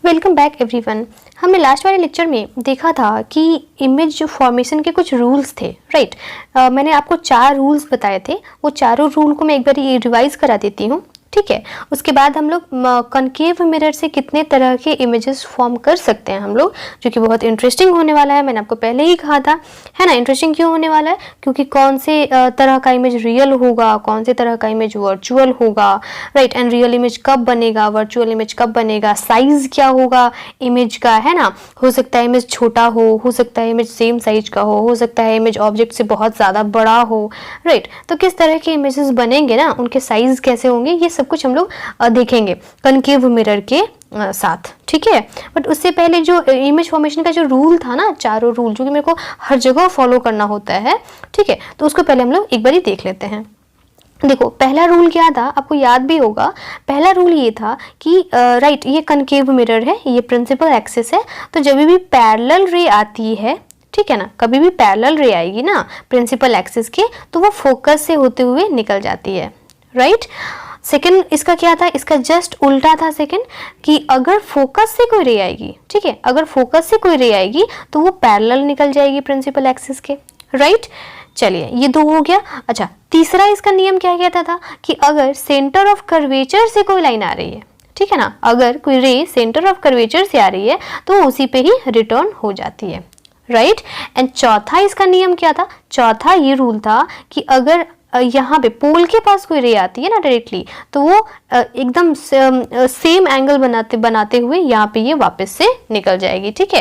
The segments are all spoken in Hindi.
Welcome back everyone. हमने लास्ट वाले लेक्चर में देखा था कि इमेज जो फॉर्मेशन के कुछ रूल्स थे, राइट। मैंने आपको 4 रूल्स बताए थे। वो चारों रूल को मैं एक बार रिवाइज करा देती हूँ, ठीक है। उसके बाद हम लोग कनकेव मिरर से कितने तरह के इमेजेस फॉर्म कर सकते हैं हम लोग, जो कि बहुत इंटरेस्टिंग होने वाला है। मैंने आपको पहले ही कहा था, है ना। इंटरेस्टिंग क्यों होने वाला है? क्योंकि कौन से तरह का इमेज रियल होगा, कौन से तरह का इमेज वर्चुअल होगा, राइट। एंड रियल इमेज कब बनेगा, वर्चुअल इमेज कब बनेगा, साइज क्या होगा इमेज का, है ना। हो सकता है इमेज छोटा हो सकता है इमेज सेम साइज का हो सकता है इमेज ऑब्जेक्ट से बहुत ज़्यादा बड़ा हो, राइट। तो किस तरह के इमेजेस बनेंगे ना, उनके साइज कैसे होंगे, ये सब कुछ हम लोग देखेंगे कनकेव मिरर के साथ, ठीक है। बट उससे पहले जो इमेज फॉर्मेशन का जो रूल था ना, चारों रूल जो कि मेरे को हर जगह फॉलो करना होता है, ठीक है, तो उसको पहले हम लोग एक बार ही देख लेते हैं। देखो, पहला रूल क्या था, आपको याद भी होगा। पहला रूल ये था कि राइट, ये कनकेव मिरर है, ये प्रिंसिपल एक्सिस है। तो जब भी पैरेलल रे आती है, ठीक है ना, कभी भी पैरेलल रे आएगी ना प्रिंसिपल एक्सिस के, तो वो फोकस से होते हुए निकल जाती है, राइट। सेकंड इसका क्या था, इसका जस्ट उल्टा था सेकंड, कि अगर फोकस से कोई रे आएगी, ठीक है, अगर फोकस से कोई रे आएगी तो वो पैरेलल निकल जाएगी प्रिंसिपल एक्सिस के, राइट। चलिए, ये 2 हो गया। अच्छा, तीसरा इसका नियम क्या कहता था कि अगर सेंटर ऑफ कर्वेचर से कोई लाइन आ रही है, ठीक है ना, अगर कोई रे सेंटर ऑफ कर्वेचर से आ रही है तो उसी पे ही रिटर्न हो जाती है, राइट। एंड चौथा इसका नियम क्या था, चौथा ये रूल था कि अगर यहाँ पे पोल के पास कोई रे आती है ना डायरेक्टली, तो वो एकदम सेम एंगल बनाते हुए यहाँ पे ये वापस से निकल जाएगी, ठीक है।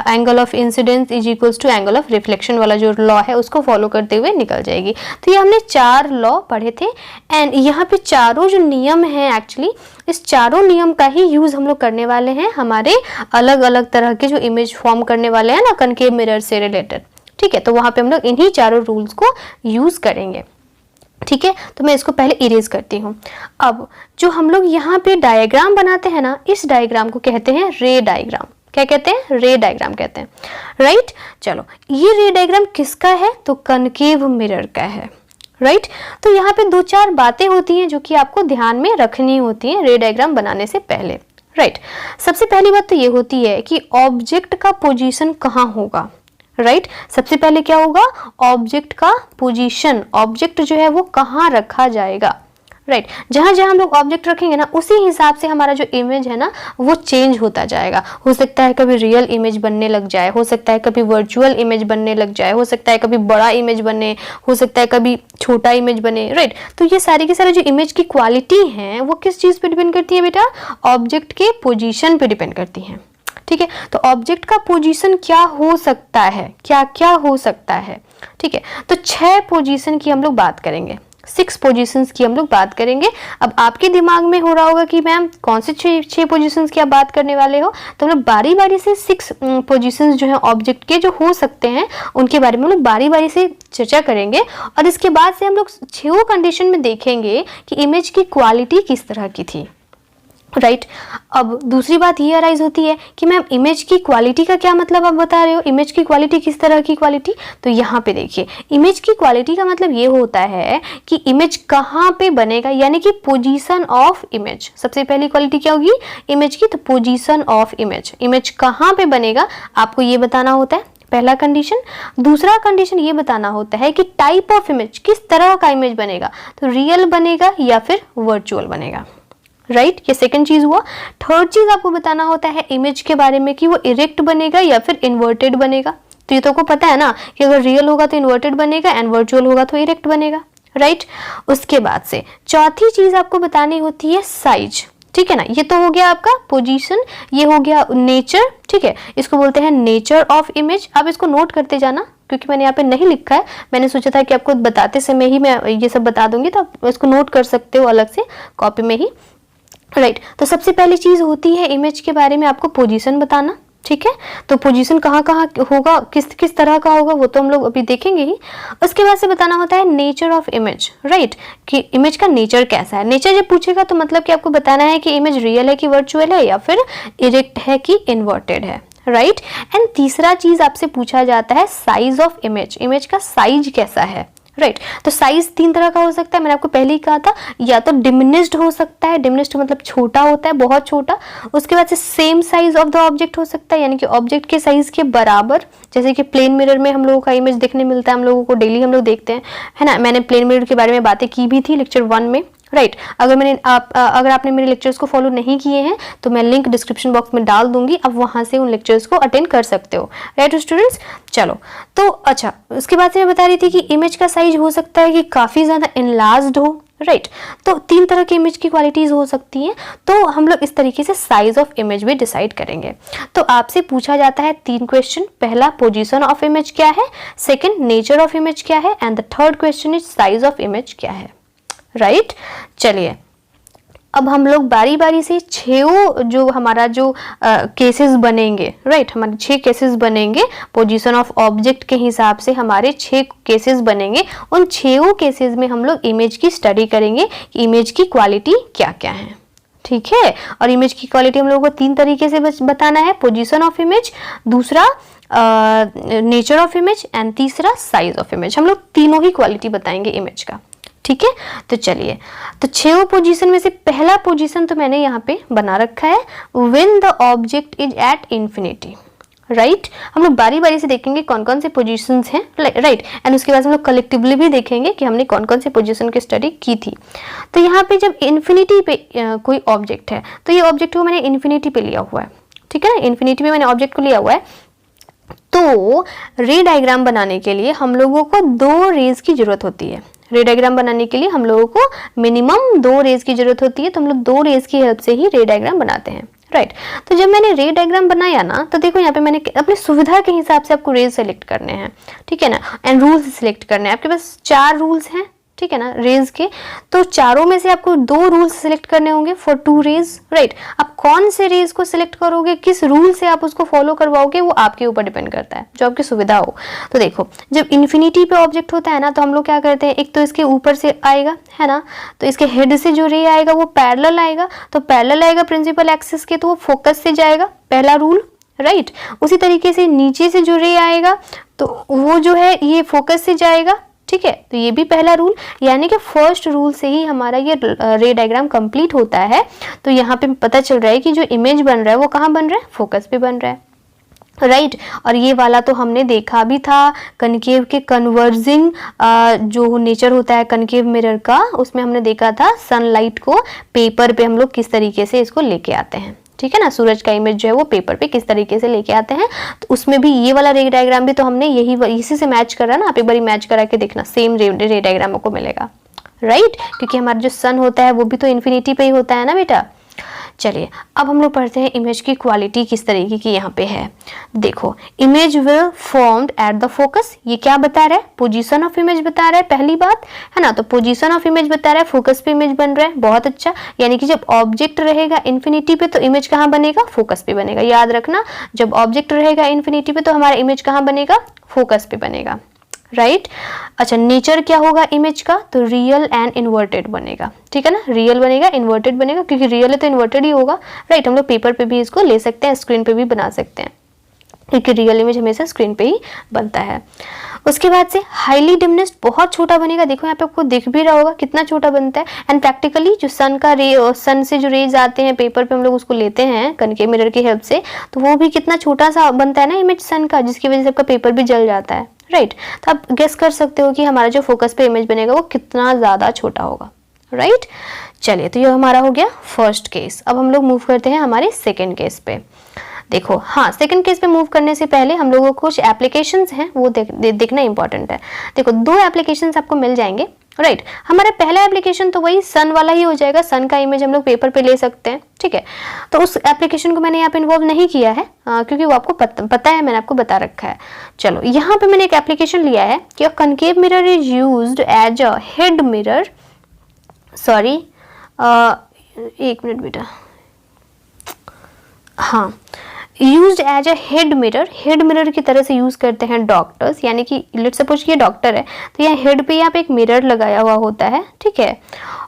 Angle of incidence is equals to angle of reflection वाला जो लॉ है उसको फॉलो करते हुए निकल जाएगी। तो ये हमने 4 लॉ पढ़े थे। एंड यहाँ पे चारों जो नियम हैं, एक्चुअली इस चारों नियम का ही यूज हम लोग करने वाले हैं हमारे अलग अलग तरह के जो इमेज फॉर्म करने वाले हैं ना कनकेव मिरर से रिलेटेड, ठीक है। तो वहां पे हम लोग इन्हीं चारों रूल्स को यूज करेंगे, ठीक है। तो मैं इसको पहले इरेज करती हूँ। अब जो हम लोग यहाँ पे डायग्राम बनाते हैं ना, इस डायग्राम को कहते हैं रे डायग्राम। क्या कहते हैं? रे डायग्राम कहते हैं, राइट। चलो, ये रे डायग्राम किसका है? तो कनकेव मिरर का है, राइट। तो यहाँ पे 2-4 बातें होती हैं जो कि आपको ध्यान में रखनी होती हैं रे डायग्राम बनाने से पहले, राइट। सबसे पहली बात तो ये होती है कि ऑब्जेक्ट का पोजीशन कहाँ होगा, राइट। सबसे पहले क्या होगा, ऑब्जेक्ट का पोजीशन, ऑब्जेक्ट जो है वो कहाँ रखा जाएगा, राइट। जहां जहां हम लोग ऑब्जेक्ट रखेंगे ना, उसी हिसाब से हमारा जो इमेज है ना वो चेंज होता जाएगा। हो सकता है कभी रियल इमेज बनने लग जाए, हो सकता है कभी वर्चुअल इमेज बनने लग जाए, हो सकता है कभी बड़ा इमेज बने, हो सकता है कभी छोटा इमेज बने, राइट। तो ये सारी की सारी जो इमेज की क्वालिटी है वो किस चीज पे डिपेंड करती है बेटा? ऑब्जेक्ट के पोजीशन पे डिपेंड करती है, ठीक है। तो ऑब्जेक्ट का पोजीशन क्या हो सकता है, क्या क्या हो सकता है, ठीक है। तो 6 पोजीशन की हम लोग बात करेंगे, 6 पोजीशंस की हम लोग बात करेंगे। अब आपके दिमाग में हो रहा होगा कि मैम कौन से 6 पोजीशंस की आप बात करने वाले हो, तो हम लोग बारी बारी से 6 पोजीशंस जो है ऑब्जेक्ट के जो हो सकते हैं उनके बारे में हम लोग बारी बारी से चर्चा करेंगे। और इसके बाद से हम लोग 6 कंडीशन में देखेंगे कि इमेज की क्वालिटी किस तरह की थी, राइट। अब दूसरी बात ये अराइज होती है कि मैम इमेज की क्वालिटी का क्या मतलब आप बता रहे हो, इमेज की क्वालिटी किस तरह की क्वालिटी? तो यहाँ पे देखिए, इमेज की क्वालिटी का मतलब ये होता है कि इमेज कहाँ पे बनेगा, यानी कि पोजीशन ऑफ इमेज। सबसे पहली क्वालिटी क्या होगी इमेज की? तो पोजीशन ऑफ इमेज, इमेज कहाँ पे बनेगा आपको ये बताना होता है, पहला कंडीशन। दूसरा कंडीशन ये बताना होता है कि टाइप ऑफ इमेज, किस तरह का इमेज बनेगा, तो रियल बनेगा या फिर वर्चुअल बनेगा, राइट। ये सेकंड चीज हुआ। थर्ड चीज आपको बताना होता है इमेज के बारे में कि वो इरेक्ट बनेगा या फिर इन्वर्टेड बनेगा। तो ये तो को पता है ना कि अगर रियल होगा तो इन्वर्टेड बनेगा एंड वर्चुअल होगा तो इरेक्ट बनेगा, राइट। उसके बाद से चौथी चीज आपको बतानी होती है साइज, ठीक है ना। ये तो हो गया आपका पोजीशन, ये हो गया नेचर, ठीक है। इसको बोलते हैं नेचर ऑफ इमेज। आप इसको नोट करते जाना क्योंकि मैंने यहाँ पे नहीं लिखा है, मैंने सोचा था कि आपको बताते समय ही मैं ये सब बता दूंगी, तो आप इसको नोट कर सकते हो अलग से कॉपी में ही, राइट। तो सबसे पहली चीज होती है इमेज के बारे में आपको पोजीशन बताना, ठीक है। तो पोजीशन कहाँ कहाँ होगा, किस किस तरह का होगा वो तो हम लोग अभी देखेंगे ही। उसके बाद से बताना होता है नेचर ऑफ इमेज, राइट, कि इमेज का नेचर कैसा है। नेचर जब पूछेगा तो मतलब कि आपको बताना है कि इमेज रियल है कि वर्चुअल है या फिर इरेक्ट है कि इन्वर्टेड है, राइट। एंड तीसरा चीज आपसे पूछा जाता है साइज ऑफ इमेज, इमेज का साइज कैसा है, राइट। तो साइज 3 तरह का हो सकता है, मैंने आपको पहले ही कहा था, या तो डिमिनिश्ड हो सकता है, डिमिनिश्ड मतलब छोटा होता है, बहुत छोटा। उसके बाद से same size of the object हो सकता है, यानी कि ऑब्जेक्ट के साइज के बराबर, जैसे कि प्लेन मिरर में हम लोगों का इमेज देखने मिलता है, हम लोगों को डेली हम लोग देखते हैं, है ना। मैंने प्लेन मिरर के बारे में बातें की भी थी लेक्चर 1 में, राइट। अगर आपने मेरे लेक्चर्स को फॉलो नहीं किए हैं तो मैं लिंक डिस्क्रिप्शन बॉक्स में डाल दूंगी, आप वहां से उन लेक्चर्स को अटेंड कर सकते हो, राइट स्टूडेंट्स। चलो, तो अच्छा, उसके बाद से मैं बता रही थी कि इमेज का साइज हो सकता है कि काफी ज्यादा इनलार्ज्ड हो, राइट। तो 3 तरह की इमेज की क्वालिटीज हो सकती हैं, तो हम लोग इस तरीके से साइज ऑफ इमेज भी डिसाइड करेंगे। तो आपसे पूछा जाता है 3 क्वेश्चन, पहला पोजीशन ऑफ इमेज क्या है, सेकंड नेचर ऑफ इमेज क्या है, and the third question is size of image क्या है, राइट। चलिए, अब हम लोग बारी बारी से 6 जो हमारा जो केसेस बनेंगे, राइट, हमारे 6 केसेस बनेंगे, पोजीशन ऑफ ऑब्जेक्ट के हिसाब से हमारे 6 केसेस बनेंगे। उन 6 केसेस में हम लोग इमेज की स्टडी करेंगे कि इमेज की क्वालिटी क्या क्या है, ठीक है। और इमेज की क्वालिटी हम लोगों को 3 तरीके से बताना है, पोजीशन ऑफ इमेज, दूसरा नेचर ऑफ इमेज, एंड तीसरा साइज ऑफ इमेज। हम लोग तीनों ही क्वालिटी बताएंगे इमेज का, ठीक है। तो चलिए, तो 6 पोजीशन में से पहला पोजीशन तो मैंने यहाँ पे बना रखा है, when the object is at infinity, right. हम लोग बारी बारी से देखेंगे कौन कौन से पोजीशंस हैं, राइट, एंड उसके बाद हम लोग कलेक्टिवली भी देखेंगे कि हमने कौन कौन से पोजीशन की स्टडी की थी। तो यहाँ पे जब इंफिनिटी पे कोई ऑब्जेक्ट है, तो ये ऑब्जेक्ट को मैंने इंफिनिटी पे लिया हुआ है, ठीक है ना, इंफिनिटी पे मैंने ऑब्जेक्ट को लिया हुआ है। तो रे डायग्राम बनाने के लिए हम लोगों को 2 रेज की जरूरत होती है। रे डायग्राम बनाने के लिए हम लोगों को मिनिमम 2 रेज की जरूरत होती है, तो हम लोग 2 रेज की हेल्प से ही रे डायग्राम बनाते हैं, राइट। तो जब मैंने रे डायग्राम बनाया ना, तो देखो यहाँ पे मैंने अपनी सुविधा के हिसाब से आपको रेज सेलेक्ट करने हैं, ठीक है ना, एंड रूल्स सेलेक्ट करने हैं। आपके पास 4 रूल्स हैं, ठीक है ना, रेज के। तो चारों में से आपको 2 रूल्स सेलेक्ट करने होंगे फॉर 2 रेज, राइट। आप कौन से रेज को सिलेक्ट करोगे, किस रूल से आप उसको फॉलो करवाओगे, वो आपके ऊपर डिपेंड करता है, जो आपकी सुविधा हो। तो देखो, जब इन्फिनिटी पे ऑब्जेक्ट होता है ना, तो हम लोग क्या करते हैं, एक तो इसके ऊपर से आएगा, है ना, तो इसके हेड से जो रे आएगा वो पैरेलल आएगा, तो पैरेलल आएगा प्रिंसिपल एक्सिस के, तो वो फोकस से जाएगा, पहला रूल, राइट। उसी तरीके से नीचे से जो रे आएगा तो वो जो है ये फोकस से जाएगा, ठीक है। तो ये भी पहला रूल, यानी कि फर्स्ट रूल से ही हमारा ये रे डायग्राम कंप्लीट होता है। तो यहाँ पे पता चल रहा है कि जो इमेज बन रहा है वो कहाँ बन रहा है, फोकस पे बन रहा है, राइट। और ये वाला तो हमने देखा भी था कनकेव के कन्वर्जिंग जो नेचर होता है कनकेव मिरर का, उसमें हमने देखा था सनलाइट को पेपर पे हम लोग किस तरीके से इसको लेके आते हैं, ठीक है ना। सूरज का इमेज जो है वो पेपर पे किस तरीके से लेके आते हैं, तो उसमें भी ये वाला रे डायग्राम भी तो हमने इसी से मैच करा ना। आप एक बार मैच करा के देखना, सेम रे डायग्राम आपको मिलेगा, राइट, क्योंकि हमारा जो सन होता है वो भी तो इन्फिनिटी पे ही होता है ना बेटा। चलिए, अब हम लोग पढ़ते हैं इमेज की क्वालिटी किस तरीके की यहाँ पे है। देखो, image will formed at the focus, ये क्या बता रहा है, पोजीशन ऑफ इमेज बता रहा है, पहली बात, है ना। तो पोजीशन ऑफ इमेज बता रहा है, फोकस पे इमेज बन रहा है, बहुत अच्छा। यानी कि जब ऑब्जेक्ट रहेगा इन्फिनिटी पे तो इमेज कहाँ बनेगा, फोकस पे बनेगा, याद रखना। जब ऑब्जेक्ट रहेगा इन्फिनिटी पे तो हमारा इमेज कहाँ बनेगा, फोकस पे बनेगा, राइट। अच्छा, नेचर क्या होगा इमेज का, तो रियल एंड इन्वर्टेड बनेगा, ठीक है ना, रियल बनेगा, इन्वर्टेड बनेगा, क्योंकि रियल है तो इन्वर्टेड ही होगा, राइट। हम लोग पेपर पे भी इसको ले सकते हैं, स्क्रीन पे भी बना सकते हैं, क्योंकि रियल इमेज हमेशा स्क्रीन पे ही बनता है। उसके बाद से हाईली डिमिनिश्ड, बहुत छोटा बनेगा, देखो यहाँ पे आपको दिख भी रहा होगा कितना छोटा बनता है। एंड प्रैक्टिकली जो सन से जो रेज आते हैं पेपर पे हम लोग उसको लेते हैं कनकेव मिरर की हेल्प से, तो वो भी कितना छोटा सा बनता है ना इमेज सन का, जिसकी वजह से आपका पेपर भी जल जाता है, राइट। तो आप गेस कर सकते हो कि हमारा जो फोकस पे इमेज बनेगा वो कितना ज्यादा छोटा होगा, राइट। चलिए, तो ये हमारा हो गया फर्स्ट केस। अब हम लोग मूव करते हैं हमारे सेकेंड केस पे। देखो, हाँ, सेकंड केस पे मूव करने से पहले हम लोगों को कुछ एप्लीकेशंस हैं वो देखना इंपॉर्टेंट है। देखो, 2 एप्लीकेशंस आपको मिल जाएंगे, राइट। हमारा पहला एप्लीकेशन तो वही सन वाला ही हो जाएगा, सन का इमेज हम लोग पेपर पे ले सकते हैं, ठीक है। तो उस एप्लीकेशन को मैंने यहाँ पे इन्वॉल्व नहीं किया है, क्योंकि वो आपको पता है, मैंने आपको बता रखा है। चलो, यहाँ पे मैंने एक एप्लीकेशन लिया है कि concave mirror is used as a head mirror, sorry, एक मिनट बेटा, हाँ, used as a head mirror की तरह से यूज करते हैं डॉक्टर्स, यानी कि लेट्स सपोज ये डॉक्टर है तो यहाँ हेड पे यहाँ पे एक मिरर लगाया हुआ होता है, ठीक है।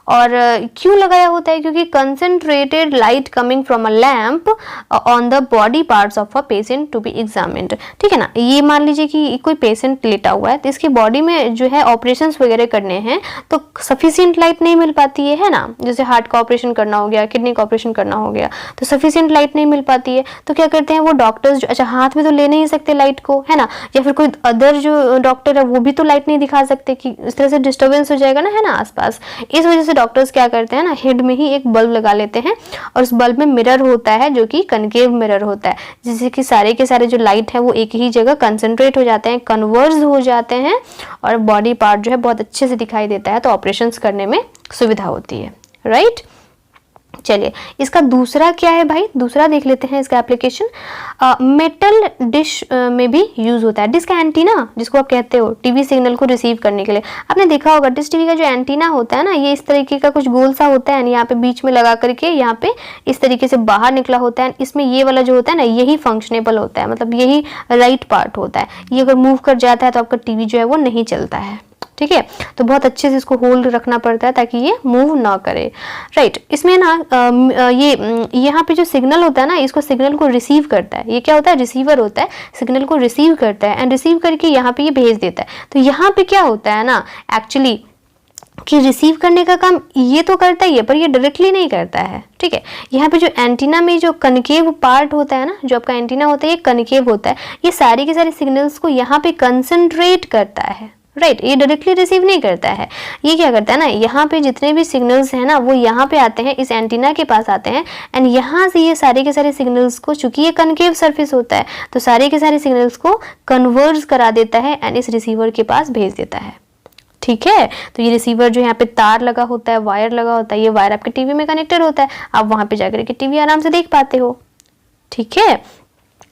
और क्यों लगाया होता है, क्योंकि concentrated light coming from a lamp on the body parts of a patient to be examined, ठीक है ना। ये मान लीजिए कि कोई पेशेंट लेटा हुआ है तो इसकी बॉडी में जो है ऑपरेशंस वगैरह करने हैं तो सफिशिएंट लाइट नहीं मिल पाती है ना। जैसे हार्ट का ऑपरेशन करना हो गया, किडनी का ऑपरेशन करना हो गया, तो सफिशिएंट लाइट नहीं मिल पाती है, तो क्या करते हैं वो डॉक्टर्स जो, अच्छा हाथ में तो ले नहीं सकते लाइट को, है ना, या फिर कोई अदर जो डॉक्टर है वो भी तो लाइट नहीं दिखा सकते कि इस तरह से डिस्टर्बेंस हो जाएगा ना, है ना, आसपास। इस वजह से डॉक्टर्स क्या करते हैं ना, हेड में ही एक बल्ब लगा लेते हैं और उस बल्ब में मिरर होता है जो कि कनकेव मिरर होता है, जिससे कि सारे के सारे जो लाइट है वो एक ही जगह कंसंट्रेट हो जाते हैं, कन्वर्ज हो जाते हैं और बॉडी पार्ट जो है बहुत अच्छे से दिखाई देता है, तो ऑपरेशंस करने में सुविधा होती है, राइट। चलिए इसका दूसरा क्या है भाई, दूसरा देख लेते हैं इसका एप्लीकेशन। मेटल डिश में भी यूज होता है। डिश का एंटीना जिसको आप कहते हो टीवी सिग्नल को रिसीव करने के लिए, आपने देखा होगा डिश टीवी का जो एंटीना होता है ना, ये इस तरीके का कुछ गोल सा होता है, यहाँ पे बीच में लगा करके यहाँ पे इस तरीके से बाहर निकला होता है। इसमें ये वाला जो होता है ना, यही फंक्शनेबल होता है, मतलब यही राइट पार्ट होता है। ये अगर मूव कर जाता है तो आपका टीवी जो है वो नहीं चलता है, ठीक है। तो बहुत अच्छे से इसको होल्ड रखना पड़ता है ताकि ये मूव ना करे, राइट। इसमें ना ये यहाँ पे जो सिग्नल होता है ना, इसको सिग्नल को रिसीव करता है। ये क्या होता है, रिसीवर होता है, सिग्नल को रिसीव करता है एंड रिसीव करके यहाँ पे ये भेज देता है। तो यहाँ पे क्या होता है ना एक्चुअली कि रिसीव करने का काम ये तो करता ही है पर ये डायरेक्टली नहीं करता है, ठीक है। यहाँ पे जो एंटीना में जो कनकेव पार्ट होता है ना, जो आपका एंटीना होता है ये कनकेव होता है, ये सारे के सारे सिग्नल्स को यहाँ पे कंसंट्रेट करता है, राइट। ये डायरेक्टली रिसीव नहीं करता है, ये क्या करता है ना, यहाँ पे जितने भी सिग्नल्स हैं ना वो यहाँ पे आते हैं, इस एंटीना के पास आते हैं एंड यहाँ से ये सारे के सारे सिग्नल्स को, चूंकि ये कनकेव सरफेस होता है तो सारे के सारे सिग्नल्स को कन्वर्ज करा देता है एंड इस रिसीवर के पास भेज देता है, ठीक है। तो ये रिसीवर जो यहाँ पे तार लगा होता है, वायर लगा होता है, ये वायर आपके टीवी में कनेक्टेड होता है, आप वहां पे जाकर के टीवी आराम से देख पाते हो, ठीक है।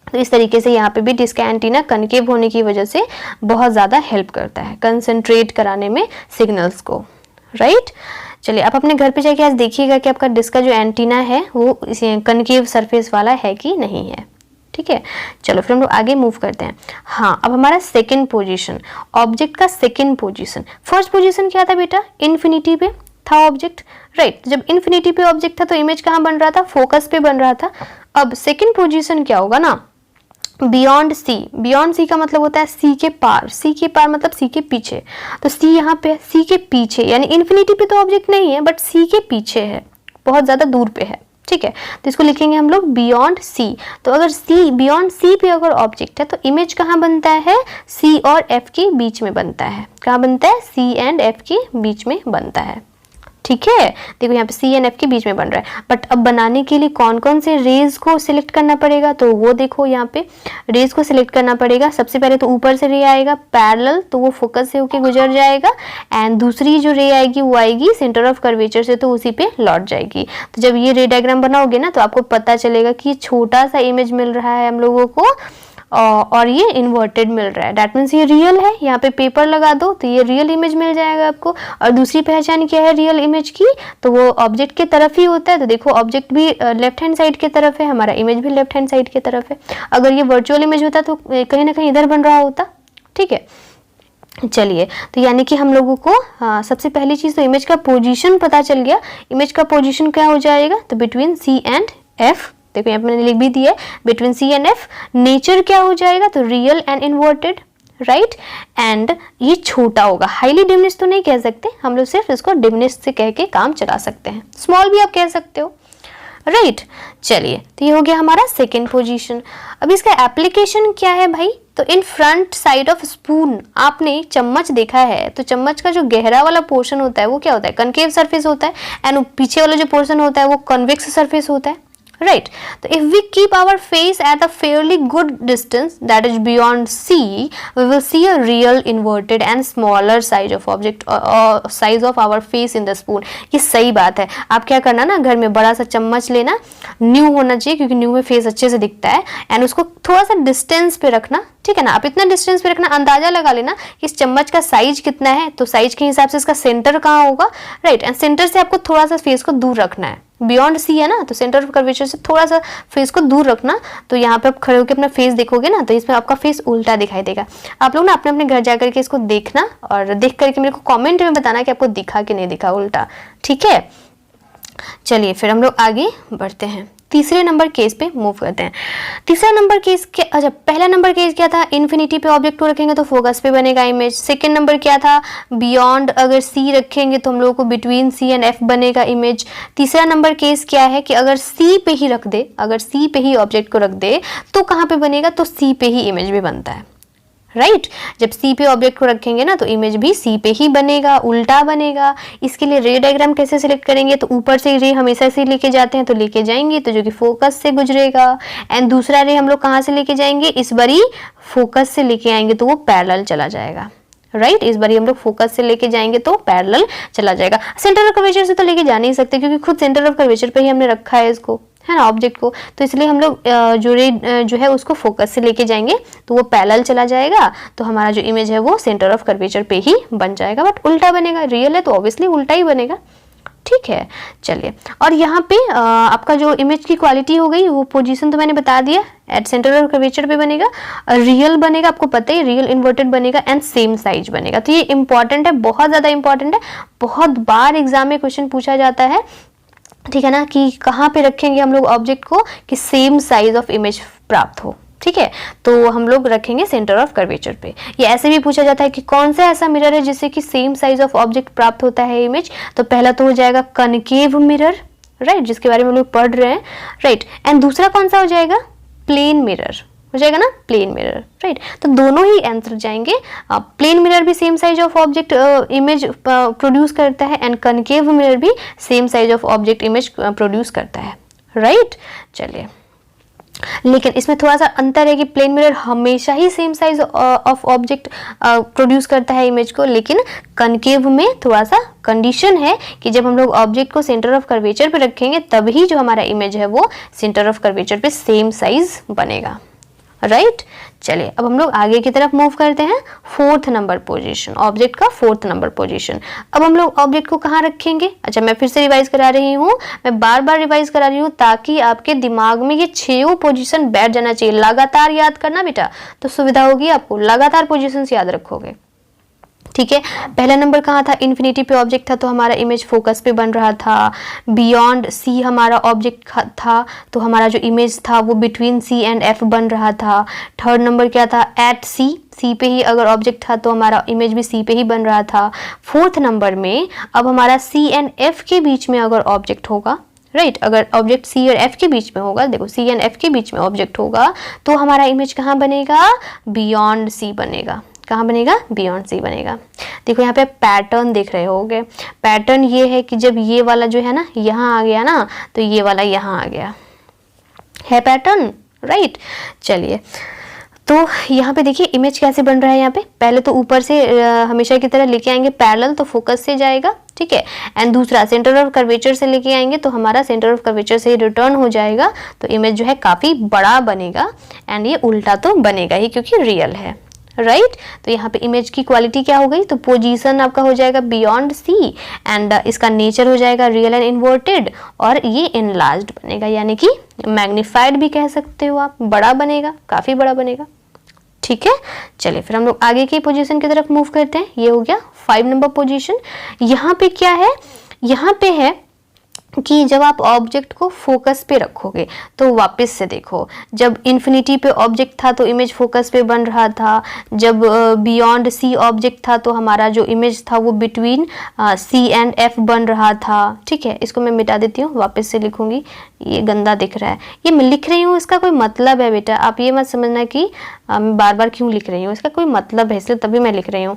तो इस तरीके से यहाँ पे भी डिश का एंटीना कनकेव होने की वजह से बहुत ज़्यादा हेल्प करता है कंसंट्रेट कराने में सिग्नल्स को, राइट। चलिए आप अपने घर पे जाके आज देखिएगा कि आपका डिश का जो एंटीना है वो कनकेव सरफेस वाला है कि नहीं है, ठीक है। चलो फिर हम लोग आगे मूव करते हैं। हाँ, अब हमारा सेकंड पोजीशन, ऑब्जेक्ट का सेकंड पोजीशन। फर्स्ट पोजीशन क्या था बेटा, इन्फिनिटी पे था ऑब्जेक्ट, राइट। जब इन्फिनिटी पे ऑब्जेक्ट था तो इमेज कहाँ बन रहा था, फोकस पे बन रहा था। अब सेकंड पोजीशन क्या होगा ना, बियॉन्ड सी। बियॉन्ड सी का मतलब होता है सी के पार, सी के पार मतलब सी के पीछे। तो सी यहाँ पे सी के पीछे, यानी इन्फिनिटी पे तो ऑब्जेक्ट नहीं है बट सी के पीछे है, बहुत ज्यादा दूर पे है, ठीक है। तो इसको लिखेंगे हम लोग बियॉन्ड सी। तो अगर सी, बियॉन्ड सी पे अगर ऑब्जेक्ट है तो इमेज कहाँ बनता है, सी और एफ के बीच में बनता है। कहाँ बनता है, सी एंड एफ के बीच में बनता है, ठीक है। देखो यहाँ पे सी एंड एफ के बीच में बन रहा है, बट अब बनाने के लिए कौन कौन से रेज को सिलेक्ट करना पड़ेगा, तो वो देखो यहाँ पे रेज को सिलेक्ट करना पड़ेगा। सबसे पहले तो ऊपर से रे आएगा पैरेलल, तो वो फोकस से होके गुजर जाएगा एंड दूसरी जो रे आएगी वो आएगी सेंटर ऑफ कर्वेचर से, तो उसी पे लौट जाएगी। तो जब ये रे डायग्राम बनाओगे ना तो आपको पता चलेगा कि छोटा सा इमेज मिल रहा है हम लोगों को और ये इन्वर्टेड मिल रहा है, दैट मीन्स ये रियल है। यहाँ पे पेपर लगा दो तो ये रियल इमेज मिल जाएगा आपको। और दूसरी पहचान क्या है रियल इमेज की, तो वो ऑब्जेक्ट के तरफ ही होता है। तो देखो ऑब्जेक्ट भी लेफ्ट हैंड साइड के तरफ है, हमारा इमेज भी लेफ्ट हैंड साइड के तरफ है। अगर ये वर्चुअल इमेज होता तो कहीं ना कहीं इधर बन रहा होता, ठीक है। चलिए तो यानी कि हम लोगों को सबसे पहली चीज तो इमेज का पोजीशन पता चल गया। इमेज का पोजीशन क्या हो जाएगा, तो बिटवीन सी एंड एफ। देखो यहाँ पे मैंने लिख भी दिया between C and F. Nature क्या हो जाएगा, तो real and inverted, right. And ये छोटा होगा, हाईली डिमिनिश तो नहीं कह सकते हम लोग, सिर्फ इसको डिमिनिश से कह के काम चला सकते हैं। स्मॉल भी आप कह सकते हो, राइट। चलिए तो ये हो गया हमारा सेकेंड पोजीशन। अब इसका एप्लीकेशन क्या है भाई, तो in front side of spoon, आपने चम्मच देखा है तो चम्मच का जो गहरा वाला पोर्शन होता है वो क्या होता है, कनकेव सरफेस होता है एंड पीछे वाला जो पोर्शन होता है वो कन्वेक्स सरफेस होता है, right। तो if we keep our face at a fairly good distance, that is beyond C, we will see a real inverted and smaller size of object or size of our face in the spoon। ये सही बात है। आप क्या करना ना, घर में बड़ा सा चम्मच लेना, न्यू होना चाहिए क्योंकि न्यू में फेस अच्छे से दिखता है, एंड उसको थोड़ा सा डिस्टेंस पे रखना ठीक है ना। आप इतना डिस्टेंस पे रखना, अंदाजा लगा लेना कि इस चम्मच का साइज कितना है, तो साइज के हिसाब से इसका सेंटर कहाँ होगा, राइट। एंड सेंटर से आपको थोड़ा सा फेस को दूर रखना है, बियॉन्ड सी है ना, तो सेंटर ऑफ कर्वेचर से थोड़ा सा फेस को दूर रखना। तो यहाँ पे आप खड़े होकर अपना फेस देखोगे ना, तो इसमें आपका फेस उल्टा दिखाई देगा। आप लोग ना अपने अपने घर जाकर के इसको देखना और देख करके मेरे को कमेंट में बताना कि आपको दिखा कि नहीं दिखा उल्टा, ठीक है। चलिए फिर हम लोग आगे बढ़ते हैं, तीसरे नंबर केस पे मूव करते हैं। तीसरा नंबर केस क्या, अच्छा पहला नंबर केस क्या था, इन्फिनिटी पे ऑब्जेक्ट को रखेंगे तो फोकस पे बनेगा इमेज। सेकंड नंबर क्या था, बियॉन्ड अगर सी रखेंगे तो हम लोगों को बिटवीन सी एंड एफ बनेगा इमेज। तीसरा नंबर केस क्या है कि अगर सी पे ही रख दे, अगर सी पे ही ऑब्जेक्ट को रख दे तो कहाँ पे बनेगा, तो सी पे ही इमेज भी बनता है, राइट। जब सी पे ऑब्जेक्ट को रखेंगे ना तो इमेज भी सी पे ही बनेगा, उल्टा बनेगा। इसके लिए रे डायग्राम कैसे सिलेक्ट करेंगे, तो ऊपर से रे हमेशा से लेके जाते हैं तो लेके जाएंगे तो जो कि फोकस से गुजरेगा। एंड दूसरा रे हम लोग कहाँ से लेके जाएंगे, इस बारी फोकस से लेके आएंगे तो वो पैरेलल चला जाएगा, राइट। इस बारी हम लोग फोकस से लेके जाएंगे तो पैरेलल चला जाएगा। सेंटर ऑफ कर्वेचर से तो लेके जा नहीं सकते क्योंकि खुद सेंटर ऑफ कर्वेचर पे ही हमने रखा है इसको, है ना, ऑब्जेक्ट को। तो इसलिए हम लोग जो रे जो है उसको फोकस से लेके जाएंगे तो वो पैरेलल चला जाएगा, तो हमारा जो इमेज है वो सेंटर ऑफ कर्वेचर पे ही बन जाएगा। बट उल्टा बनेगा, रियल है तो ऑब्वियसली उल्टा ही बनेगा, ठीक है। चलिए, और यहाँ पे आपका जो इमेज की क्वालिटी हो गई वो पोजीशन तो मैंने बता दिया, एट सेंटर ऑफ कर्वेचर पे बनेगा, रियल बनेगा, आपको पता है रियल इन्वर्टेड बनेगा एंड सेम साइज बनेगा। तो ये इंपॉर्टेंट है, बहुत ज़्यादा इंपॉर्टेंट है, बहुत बार एग्जाम में क्वेश्चन पूछा जाता है, ठीक है ना, कि कहाँ पे रखेंगे हम लोग ऑब्जेक्ट को कि सेम साइज ऑफ इमेज प्राप्त हो, ठीक है। तो हम लोग रखेंगे सेंटर ऑफ कर्वेचर पे। ये ऐसे भी पूछा जाता है कि कौन सा ऐसा मिरर है जिससे कि सेम साइज ऑफ ऑब्जेक्ट प्राप्त होता है इमेज, तो पहला तो हो जाएगा कनकेव मिरर, राइट, जिसके बारे में हम लोग पढ़ रहे हैं, राइट। एंड दूसरा कौन सा हो जाएगा, प्लेन मिरर हो जाएगा ना, प्लेन मिरर, राइट। तो दोनों ही आंसर जाएंगे। प्लेन मिरर भी same size of object image produce करता है एंड कनकेव मिरर भी same size of object image produce करता है, राइट। चलिए, लेकिन इसमें थोड़ा सा अंतर है कि प्लेन मिरर हमेशा ही same size of object produce करता है इमेज को, लेकिन कनकेव में थोड़ा सा कंडीशन है कि जब हम लोग ऑब्जेक्ट को सेंटर ऑफ कर्वेचर पे रखेंगे तभी जो हमारा इमेज है वो सेंटर ऑफ कर्वेचर पे सेम साइज बनेगा, राइट। चलिए, अब हम लोग आगे की तरफ मूव करते हैं, फोर्थ नंबर पोजीशन, ऑब्जेक्ट का फोर्थ नंबर पोजीशन। अब हम लोग ऑब्जेक्ट को कहाँ रखेंगे, अच्छा मैं फिर से रिवाइज करा रही हूँ, मैं बार बार रिवाइज करा रही हूँ ताकि आपके दिमाग में ये 6 पोजीशन बैठ जाना चाहिए। लगातार याद करना बेटा, तो सुविधा होगी आपको, लगातार पोजीशन याद रखोगे, ठीक है। पहला नंबर कहाँ था, इन्फिनिटी पे ऑब्जेक्ट था तो हमारा इमेज फोकस पे बन रहा था। बियॉन्ड सी हमारा ऑब्जेक्ट था तो हमारा जो इमेज था वो बिटवीन सी एंड एफ बन रहा था। थर्ड नंबर क्या था, एट सी, सी पे ही अगर ऑब्जेक्ट था तो हमारा इमेज भी सी पे ही बन रहा था। फोर्थ नंबर में अब हमारा सी एंड एफ के बीच में अगर ऑब्जेक्ट होगा, राइट, अगर ऑब्जेक्ट सी और एफ के बीच में होगा, देखो सी एंड एफ के बीच में ऑब्जेक्ट होगा तो हमारा इमेज कहाँ बनेगा, बियॉन्ड सी बनेगा। कहाँ बनेगा, बियॉन्ड सी बनेगा। देखो यहाँ पे पैटर्न देख रहे होगे, पैटर्न ये है कि जब ये वाला जो है ना यहाँ आ गया ना तो ये वाला यहाँ आ गया है पैटर्न, राइट। चलिए, तो यहाँ पे देखिए इमेज कैसे बन रहा है, यहाँ पे पहले तो ऊपर से हमेशा की तरह लेके आएंगे पैरेलल तो फोकस से जाएगा, ठीक है। एंड दूसरा सेंटर ऑफ कर्वेचर से लेके आएंगे तो हमारा सेंटर ऑफ कर्वेचर से ही रिटर्न हो जाएगा, तो इमेज जो है काफ़ी बड़ा बनेगा एंड ये उल्टा तो बनेगा ही क्योंकि रियल है, राइट। तो यहाँ पे इमेज की क्वालिटी क्या हो गई, तो पोजीशन आपका हो जाएगा बियॉन्ड सी एंड इसका नेचर हो जाएगा रियल एंड इन्वर्टेड और ये इनलार्ज्ड बनेगा, यानी कि मैग्नीफाइड भी कह सकते हो आप, बड़ा बनेगा, काफ़ी बड़ा बनेगा, ठीक है। चलिए फिर हम लोग आगे की पोजीशन की तरफ मूव करते हैं। ये हो गया 5 नंबर पोजीशन। यहाँ पे क्या है, यहाँ पे है कि जब आप ऑब्जेक्ट को फोकस पे रखोगे तो वापस से देखो, जब इन्फिनिटी पे ऑब्जेक्ट था तो इमेज फोकस पे बन रहा था, जब बियॉन्ड सी ऑब्जेक्ट था तो हमारा जो इमेज था वो बिटवीन सी एंड एफ बन रहा था, ठीक है। इसको मैं मिटा देती हूँ, वापस से लिखूंगी, ये गंदा दिख रहा है, ये मैं लिख रही हूँ, इसका कोई मतलब है बेटा, आप ये मत समझना कि मैं बार बार क्यों लिख रही हूँ, इसका कोई मतलब है इसलिए तभी मैं लिख रही हूँ।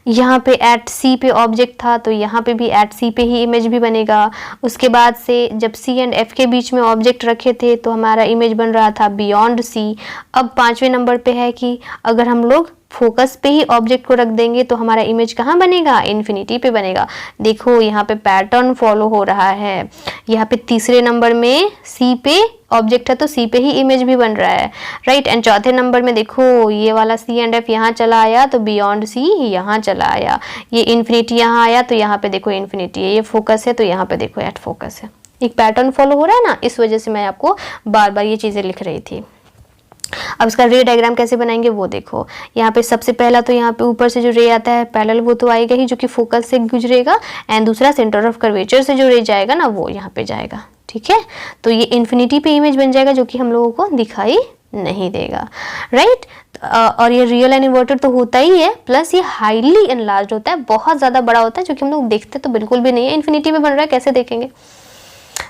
यहाँ पे एट सी पे ऑब्जेक्ट था तो यहाँ पे भी एट सी पे ही इमेज भी बनेगा। उसके बाद से जब सी एंड एफ के बीच में ऑब्जेक्ट रखे थे तो हमारा इमेज बन रहा था बियॉन्ड सी। अब 5वें नंबर पे है कि अगर हम लोग फोकस पे ही ऑब्जेक्ट को रख देंगे तो हमारा इमेज कहाँ बनेगा, इन्फिनिटी पे बनेगा। देखो यहाँ पे पैटर्न फॉलो हो रहा है। यहाँ पे तीसरे नंबर में सी पे ऑब्जेक्ट है तो सी पे ही इमेज भी बन रहा है, राइट। एंड चौथे नंबर में देखो ये वाला सी एंड एफ यहाँ चला आया तो बियॉन्ड सी यहाँ चला आया, ये इन्फिनिटी यहाँ आया तो यहाँ पे देखो इन्फिनिटी है, ये फोकस है तो यहाँ पे देखो एट फोकस है। एक पैटर्न फॉलो हो रहा है ना, इस वजह से मैं आपको बार बार ये चीज़ें लिख रही थी। अब इसका रे डायग्राम कैसे बनाएंगे वो देखो। यहाँ पे सबसे पहला तो यहाँ पे ऊपर से जो रे आता है पैरेलल वो तो आएगा ही, जो कि फोकस से गुजरेगा। एंड दूसरा सेंटर ऑफ कर्वेचर से जो रे जाएगा ना वो यहाँ पे जाएगा, ठीक है। तो ये इन्फिनिटी पे इमेज बन जाएगा जो कि हम लोगों को दिखाई नहीं देगा, राइट। और ये रियल एंड इन्वर्टेड तो होता ही है, प्लस ये हाईली एनलार्ज्ड होता है, बहुत ज़्यादा बड़ा होता है, जो कि हम लोग देखते तो बिल्कुल भी नहीं है। इन्फिनिटी में बन रहा है, कैसे देखेंगे,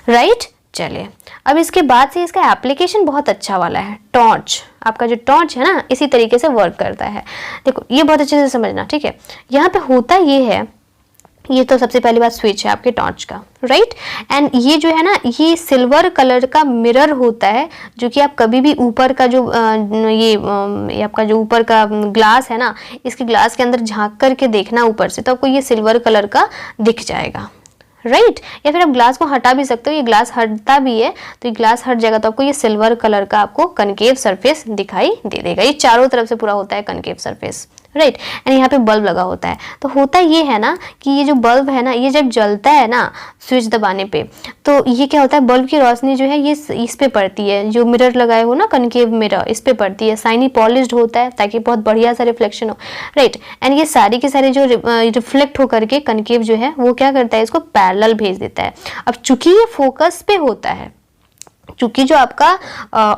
राइट। चलिए अब इसके बाद से इसका एप्लीकेशन बहुत अच्छा वाला है। टॉर्च, आपका जो टॉर्च है ना इसी तरीके से वर्क करता है। देखो ये बहुत अच्छे से समझना, ठीक है। यहाँ पे होता ये है, ये तो सबसे पहली बात स्विच है आपके टॉर्च का, राइट। एंड ये जो है ना ये सिल्वर कलर का मिरर होता है, जो कि आप कभी भी ऊपर का जो ये आपका जो ऊपर का ग्लास है ना, इसके ग्लास के अंदर झांक करके देखना ऊपर से तो आपको ये सिल्वर कलर का दिख जाएगा, राइट। या फिर आप ग्लास को हटा भी सकते हो, ये ग्लास हटता भी है तो ये ग्लास हट जाएगा तो आपको ये सिल्वर कलर का आपको कनकेव सरफेस दिखाई दे देगा। ये चारों तरफ से पूरा होता है कनकेव सरफेस, राइट। एंड यहाँ पे बल्ब लगा होता है। तो होता ये है ना कि ये जो बल्ब है ना ये जब जलता है ना स्विच दबाने पे तो ये क्या होता है, बल्ब की रोशनी जो है ये इस पे पड़ती है, जो मिरर लगाए हो ना कनकेव मिरर, इस पे पड़ती है। शाइनी पॉलिश्ड होता है ताकि बहुत बढ़िया सा रिफ्लेक्शन हो, राइट। एंड ये सारी के सारे जो रिफ्लेक्ट होकर के कनकेव जो है वो क्या करता है, इसको पैरेलल भेज देता है। अब चूंकि ये फोकस पे होता है, चूंकि जो आपका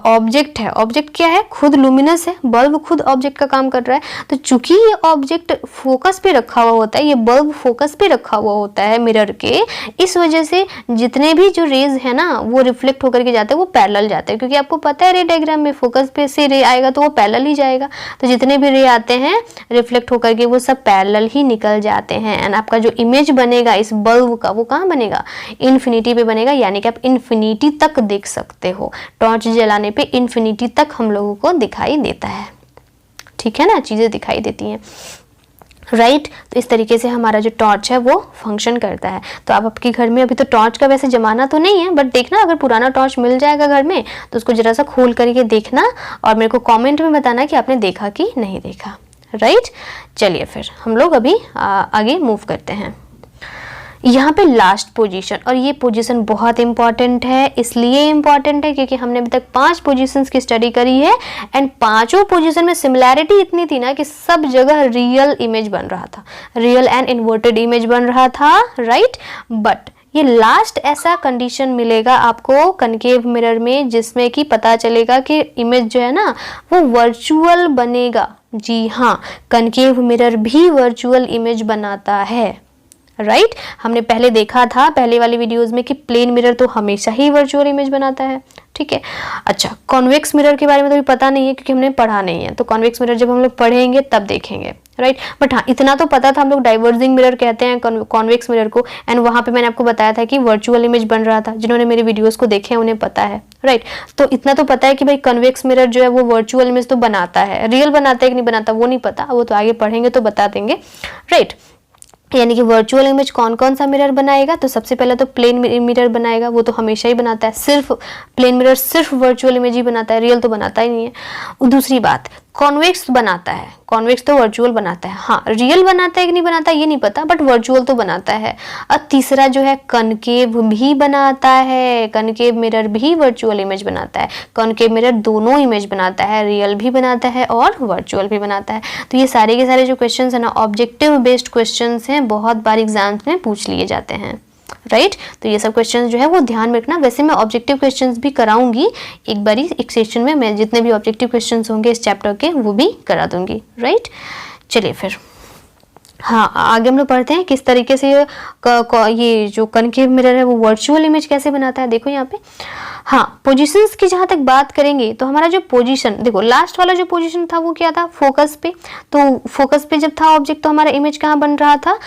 ऑब्जेक्ट है, ऑब्जेक्ट क्या है, खुद लुमिनस है, बल्ब खुद ऑब्जेक्ट का काम कर रहा है। तो चूंकि ये ऑब्जेक्ट फोकस पे रखा हुआ होता है, ये बल्ब फोकस पे रखा हुआ होता है मिरर के, इस वजह से जितने भी जो रेज है ना वो रिफ्लेक्ट होकर के जाते हैं, वो पैरेलल जाते हैं। क्योंकि आपको पता है रे डायग्राम में फोकस पे से रे आएगा तो वो पैरेलल ही जाएगा। तो जितने भी रे आते हैं रिफ्लेक्ट होकर के वो सब पैरेलल ही निकल जाते हैं। एंड आपका जो इमेज बनेगा इस बल्ब का वो कहाँ बनेगा, इन्फिनिटी पे बनेगा, यानी कि आप इन्फिनिटी तक देख सकते हो। टॉर्च जलाने पे इन्फिनिटी तक हम लोगों को दिखाई देता है, ठीक है ना, चीजें दिखाई देती हैं, राइट। तो इस तरीके से हमारा जो टॉर्च है वो फंक्शन करता है। तो आप आपके घर में, अभी तो टॉर्च का वैसे जमाना तो नहीं है, बट देखना अगर पुराना टॉर्च मिल जाएगा घर में तो उसको जरा सा खोल करके देखना और मेरे को कमेंट में बताना कि आपने देखा कि नहीं देखा, राइट। चलिए फिर हम लोग अभी आगे मूव करते हैं। यहाँ पे लास्ट पोजीशन, और ये पोजीशन बहुत इंपॉर्टेंट है। इसलिए इंपॉर्टेंट है क्योंकि हमने अभी तक 5 पोजीशंस की स्टडी करी है एंड पांचों पोजीशन में सिमिलैरिटी इतनी थी ना कि सब जगह रियल इमेज बन रहा था, रियल एंड इन्वर्टेड इमेज बन रहा था, राइट। बट ये लास्ट ऐसा कंडीशन मिलेगा आपको कनकेव मिरर में जिसमें कि पता चलेगा कि इमेज जो है ना वो वर्चुअल बनेगा। जी हाँ, कनकेव मिरर भी वर्चुअल इमेज बनाता है, राइट। हमने पहले देखा था पहले वाली वीडियोस में कि प्लेन मिरर तो हमेशा ही वर्चुअल इमेज बनाता है, ठीक है। अच्छा, कॉन्वेक्स मिरर के बारे में तो अभी पता नहीं है क्योंकि हमने पढ़ा नहीं है, तो कॉन्वेक्स मिरर जब हम लोग पढ़ेंगे तब देखेंगे, राइट। बट हाँ इतना तो पता था, हम लोग डाइवर्जिंग मिरर कहते हैं कॉन्वेक्स मिरर को। एंड वहाँ पे मैंने आपको बताया था कि वर्चुअल इमेज बन रहा था, जिन्होंने मेरे वीडियोस को देखे हैं उन्हें पता है, राइट। तो इतना तो पता है कि भाई कन्वेक्स मिरर जो है वो वर्चुअल इमेज तो बनाता है, रियल बनाता है कि नहीं बनाता वो नहीं पता, वो तो आगे पढ़ेंगे तो बता देंगे, राइट। यानी कि वर्चुअल इमेज कौन कौन सा मिरर बनाएगा, तो सबसे पहले तो प्लेन मिरर बनाएगा, वो तो हमेशा ही बनाता है, सिर्फ प्लेन मिरर सिर्फ वर्चुअल इमेज ही बनाता है, रियल तो बनाता ही नहीं है। दूसरी बात, कॉन्वेक्स बनाता है, कॉन्वेक्स तो वर्चुअल बनाता है, हाँ रियल बनाता है कि नहीं बनाता ये नहीं पता, बट वर्चुअल तो बनाता है। और तीसरा जो है कनकेव भी बनाता है, कनकेव मिरर भी वर्चुअल इमेज बनाता है। कनकेव मिरर दोनों इमेज बनाता है, रियल भी बनाता है और वर्चुअल भी बनाता है। तो ये सारे के सारे जो क्वेश्चंस है ना ऑब्जेक्टिव बेस्ड क्वेश्चंस हैं, बहुत बार एग्जाम्स में पूछ लिए जाते हैं, राइट। तो ये सब क्वेश्चंस जो है वो ध्यान में रखना। वैसे मैं ऑब्जेक्टिव क्वेश्चंस भी कराऊंगी एक बारी, एक सेशन में मैं जितने भी ऑब्जेक्टिव क्वेश्चंस होंगे इस चैप्टर के वो भी करा दूंगी, राइट। चलिए फिर हाँ, आगे हम लोग पढ़ते हैं किस तरीके से ये जो कनकेव मिरर है वो वर्चुअल इमेज कैसे बनाता है। देखो यहाँ पे, हाँ, पोजीशंस की जहाँ तक बात करेंगे तो हमारा जो पोजीशन, देखो लास्ट वाला जो पोजीशन था वो क्या था, फोकस पे। तो फोकस पे जब था ऑब्जेक्ट तो हमारा इमेज कहाँ बन रहा था,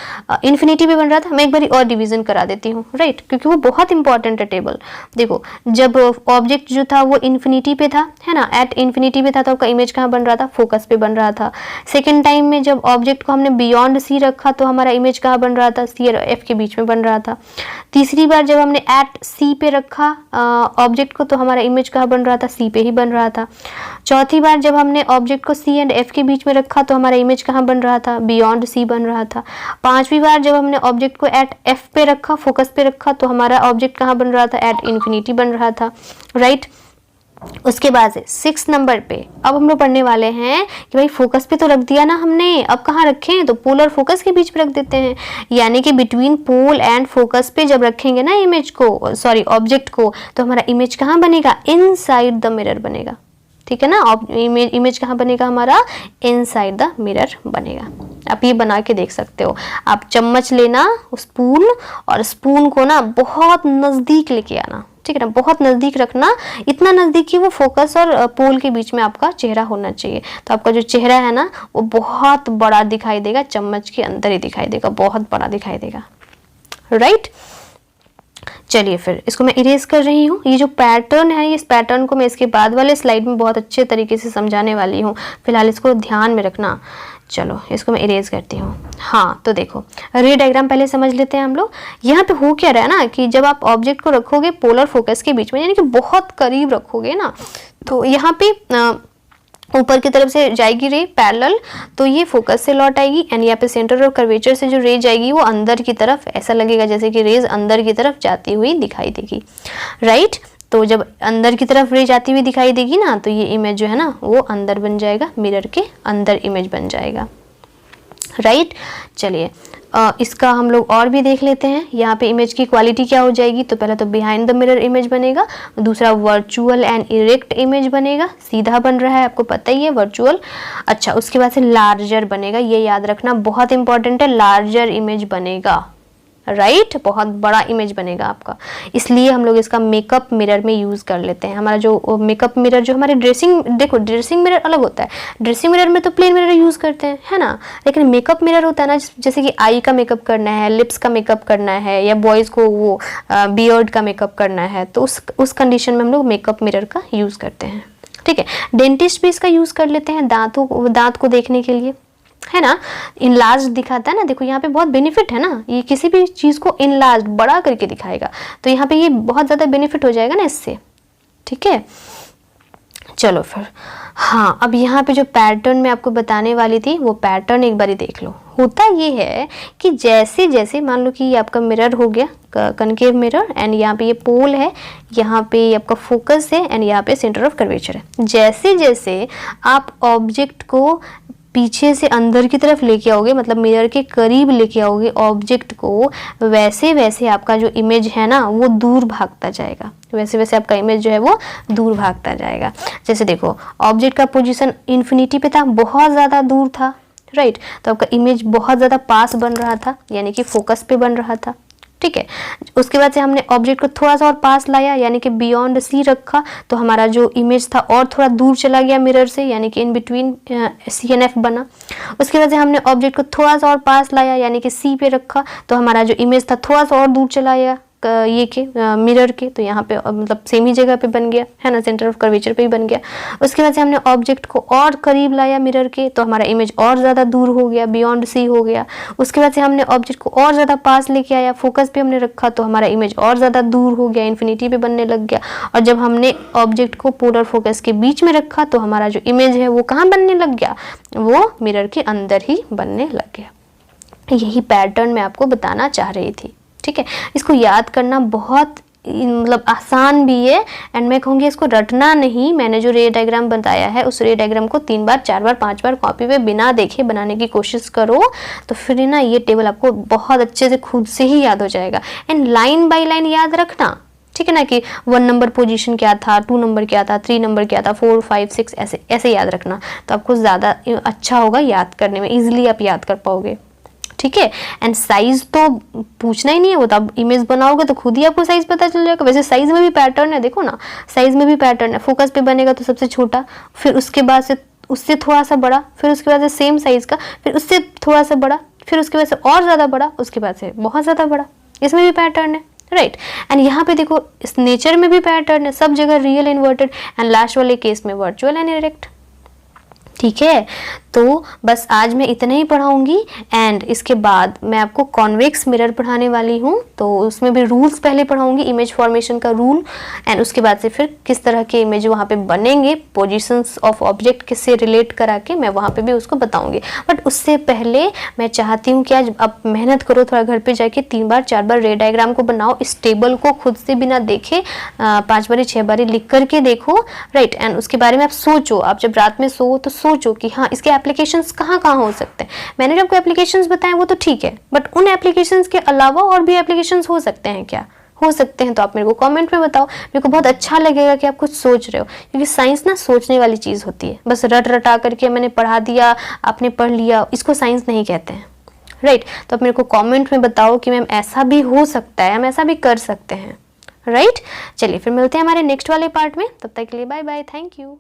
इन्फिनिटी पे बन रहा था। मैं एक बार और डिवीजन करा देती हूँ, राइट, क्योंकि वो बहुत इंपॉर्टेंट है टेबल। देखो जब ऑब्जेक्ट जो था वो इन्फिनिटी पे था, है ना, एट इन्फिनिटी पे था, तो आपका इमेज कहाँ बन रहा था, फोकस पे बन रहा था। सेकेंड टाइम में जब ऑब्जेक्ट को हमने बियॉन्ड सी रखा तो हमारा इमेज कहाँ बन रहा था, सी और एफ के बीच में बन रहा था। तीसरी बार जब हमने एट सी पे रखा ऑब्जेक्ट को तो हमारा इमेज कहाँ बन रहा था, सी पे ही बन रहा था। चौथी बार जब हमने ऑब्जेक्ट को सी एंड एफ के बीच में रखा तो हमारा इमेज कहाँ बन रहा था, बियॉन्ड सी बन रहा था। पांचवी बार जब हमने ऑब्जेक्ट को एट एफ पे रखा, फोकस पे रखा, तो हमारा ऑब्जेक्ट कहाँ बन रहा था, एट इन्फिनिटी बन रहा था, राइट। उसके बाद से 6 नंबर पे अब हम लोग पढ़ने वाले हैं कि भाई फोकस पे तो रख दिया ना हमने, अब कहाँ रखें, तो पोल और फोकस के बीच में रख देते हैं। यानी कि बिटवीन पोल एंड फोकस पे जब रखेंगे ना इमेज को, सॉरी ऑब्जेक्ट को, तो हमारा इमेज कहाँ बनेगा, इनसाइड द मिरर बनेगा। ठीक है ना, इमेज कहाँ बनेगा हमारा, इनसाइड द मिरर बनेगा। आप ये बना के देख सकते हो। आप चम्मच लेना, स्पून, और स्पून को ना बहुत नज़दीक लेके आना, ठीक है ना, बहुत नज़दीक रखना, इतना नज़दीक कि वो फोकस और पोल के बीच में आपका चेहरा होना चाहिए। तो आपका जो चेहरा है ना वो बहुत बड़ा दिखाई देगा, चम्मच के अंदर ही दिखाई देगा, बहुत बड़ा दिखाई देगा, राइट। चलिए फिर इसको मैं इरेज कर रही हूँ। ये जो पैटर्न है, इस पैटर्न को मैं इसके बाद वाले स्लाइड में बहुत अच्छे तरीके से समझाने वाली हूँ, फिलहाल इसको ध्यान में रखना। चलो इसको मैं इरेज करती हूँ। हाँ, तो देखो रे डायग्राम पहले समझ लेते हैं हम लोग। यहाँ पे हो क्या रहा है ना कि जब आप ऑब्जेक्ट को रखोगे पोलर फोकस के बीच में, यानी कि बहुत करीब रखोगे ना, तो यहाँ पे ऊपर की तरफ से जाएगी रे पैरेलल, तो ये फोकस से लौट आएगी, एंड यहाँ पे सेंटर और कर्वेचर से जो रे जाएगी वो अंदर की तरफ, ऐसा लगेगा जैसे कि रेज अंदर की तरफ जाती हुई दिखाई देगी, राइट। तो जब अंदर की तरफ रे जाती हुई दिखाई देगी ना, तो ये इमेज जो है ना वो अंदर बन जाएगा, मिरर के अंदर इमेज बन जाएगा, राइट। चलिए इसका हम लोग और भी देख लेते हैं। यहाँ पे इमेज की क्वालिटी क्या हो जाएगी, तो पहले तो बिहाइंड द मिरर इमेज बनेगा, दूसरा वर्चुअल एंड इरेक्ट इमेज बनेगा, सीधा बन रहा है आपको पता ही है वर्चुअल। अच्छा, उसके बाद से लार्जर बनेगा, ये याद रखना बहुत इंपॉर्टेंट है, लार्जर इमेज बनेगा, राइट, बहुत बड़ा इमेज बनेगा आपका। इसलिए हम लोग इसका मेकअप मिरर में यूज़ कर लेते हैं। हमारा जो मेकअप मिरर जो हमारे ड्रेसिंग, देखो ड्रेसिंग मिरर अलग होता है, ड्रेसिंग मिरर में तो प्लेन मिरर यूज़ करते हैं, है ना, लेकिन मेकअप मिरर होता है ना, जैसे कि आई का मेकअप करना है, लिप्स का मेकअप करना है, या बॉयज़ को वो बियर्ड का मेकअप करना है, तो उस कंडीशन में हम लोग मेकअप मिरर का यूज़ करते हैं, ठीक है। डेंटिस्ट भी इसका यूज़ कर लेते हैं दांत को देखने के लिए, है ना, इनलार्ज दिखाता है ना, देखो यहाँ पे बहुत बेनिफिट है ना, ये किसी भी चीज़ को इनलार्ज बड़ा करके दिखाएगा, तो यहाँ पे ये बहुत ज़्यादा बेनिफिट हो जाएगा ना इससे, ठीक है। चलो फिर, हाँ, अब यहाँ पे जो पैटर्न मैं आपको बताने वाली थी वो पैटर्न एक बारी देख लो। होता ये है कि जैसे जैसे मान लो कि ये आपका मिरर हो गया कनकेव मिरर, एंड यहाँ पे ये पोल है, यहाँ पे ये आपका फोकस है, एंड यहाँ पे सेंटर ऑफ कर्वेचर है। जैसे जैसे आप ऑब्जेक्ट को पीछे से अंदर की तरफ लेके आओगे, मतलब मिरर के करीब लेके आओगे ऑब्जेक्ट को, वैसे वैसे आपका जो इमेज है ना वो दूर भागता जाएगा, वैसे वैसे आपका इमेज जो है वो दूर भागता जाएगा। जैसे देखो ऑब्जेक्ट का पोजीशन इन्फिनिटी पे था, बहुत ज़्यादा दूर था, राइट, तो आपका इमेज बहुत ज़्यादा पास बन रहा था, यानी कि फोकस पे बन रहा था, ठीक है। उसके बाद से हमने ऑब्जेक्ट को थोड़ा सा और पास लाया, यानी कि बियॉन्ड सी रखा, तो हमारा जो इमेज था और थोड़ा दूर चला गया मिरर से, यानी कि in between C and F बना। उसके बाद से हमने ऑब्जेक्ट को थोड़ा सा और पास लाया, यानी कि सी पे रखा, तो हमारा जो इमेज था थोड़ा सा और दूर चला गया ये के मिरर के, तो यहाँ पे मतलब सेम ही जगह पे बन गया, है ना, सेंटर ऑफ कर्वेचर पे ही बन गया। उसके बाद से हमने ऑब्जेक्ट को और करीब लाया मिरर के, तो हमारा इमेज और ज़्यादा दूर हो गया, बियॉन्ड सी हो गया। उसके बाद से हमने ऑब्जेक्ट को और ज़्यादा पास लेके आया, फोकस पे हमने रखा, तो हमारा इमेज और ज़्यादा दूर हो गया, इन्फिनिटी पे बनने लग गया। और जब हमने ऑब्जेक्ट को पोलर फोकस के बीच में रखा, तो हमारा जो इमेज है वो कहाँ बनने लग गया, वो मिरर के अंदर ही बनने लग गया। यही पैटर्न मैं आपको बताना चाह रही थी, ठीक है। इसको याद करना बहुत मतलब आसान भी है, एंड मैं कहूँगी इसको रटना नहीं। मैंने जो रे डायग्राम बताया है उस रे डायग्राम को 3 बार 4 बार 5 बार कॉपी पे बिना देखे बनाने की कोशिश करो, तो फिर ना ये टेबल आपको बहुत अच्छे से खुद से ही याद हो जाएगा। एंड लाइन बाय लाइन याद रखना, ठीक है ना, कि 1 नंबर पोजीशन क्या था, 2 नंबर क्या था, 3 नंबर क्या था, 4 5 6 ऐसे ऐसे याद रखना, तो आपको ज़्यादा अच्छा होगा याद करने में, ईजिली आप याद कर पाओगे, ठीक है। एंड साइज तो पूछना ही नहीं है, वो तो आप इमेज बनाओगे तो खुद ही आपको साइज पता चल जाएगा। वैसे साइज में भी पैटर्न है, देखो ना, साइज में भी पैटर्न है। फोकस पे बनेगा तो सबसे छोटा, फिर उसके बाद से उससे थोड़ा सा बड़ा, फिर उसके बाद से सेम साइज का, फिर उससे थोड़ा सा बड़ा, फिर उसके बाद से और ज़्यादा बड़ा, उसके बाद से बहुत ज़्यादा बड़ा। इसमें भी पैटर्न है, राइट। एंड यहाँ पे देखो इस नेचर में भी पैटर्न है, सब जगह रियल इन्वर्टेड, एंड लास्ट वाले केस में वर्चुअल एंड इरेक्ट। ठीक है, तो बस आज मैं इतना ही पढ़ाऊंगी। एंड इसके बाद मैं आपको कॉन्वेक्स मिरर पढ़ाने वाली हूँ, तो उसमें भी रूल्स पहले पढ़ाऊंगी, इमेज फॉर्मेशन का रूल, एंड उसके बाद से फिर किस तरह के इमेज वहाँ पे बनेंगे, पोजीशंस ऑफ ऑब्जेक्ट किससे रिलेट करा के मैं वहाँ पे भी उसको बताऊंगी। बट उससे पहले मैं चाहती हूँ कि आज आप मेहनत करो, थोड़ा घर पर जाके 3 बार 4 बार रे डायग्राम को बनाओ, इस टेबल को खुद से बिना देखे 5 बारी 6 बारी लिख करके देखो, राइट। एंड उसके बारे में आप सोचो, आप जब रात में सो तो सोचो कि हाँ इसके एप्लीकेशंस कहाँ हो सकते हैं। मैंने जो आपको एप्लीकेशंस बताए वो तो ठीक है, बट उन एप्लीकेशंस के अलावा और भी एप्लीकेशंस हो सकते हैं क्या? हो सकते हैं तो आप मेरे को कमेंट में बताओ, मेरे को बहुत अच्छा लगेगा कि आप कुछ सोच रहे हो, क्योंकि साइंस ना सोचने वाली चीज़ होती है। बस रट रटा करके मैंने पढ़ा दिया, आपने पढ़ लिया, इसको साइंस नहीं कहते हैं, राइट। तो आप मेरे को कॉमेंट में बताओ कि मैम ऐसा भी हो सकता है, हम ऐसा भी कर सकते हैं, राइट। चलिए फिर मिलते हैं हमारे नेक्स्ट वाले पार्ट में, तब तक के लिए बाय बाय, थैंक यू।